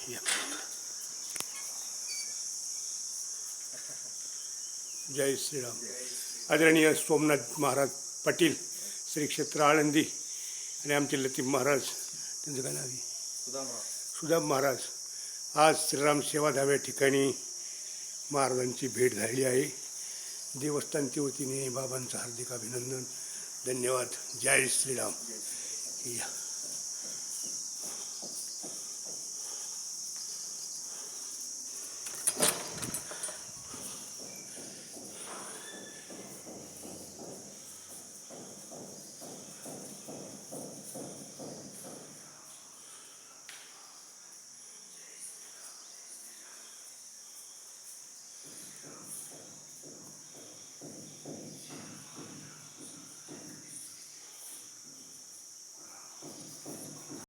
या. जय श्रीराम. आदरणीय सोमनाथ महाराज पाटील श्री क्षेत्र आळंदी आणि आमचे लतीफ महाराज, त्यांचं काय नाव आहे, सुदाम महाराज. आज श्रीराम सेवा धाव्या ठिकाणी महाराजांची भेट झाली आहे. देवस्थानच्या वतीने बाबांचं हार्दिक अभिनंदन, धन्यवाद. जय श्रीराम. या.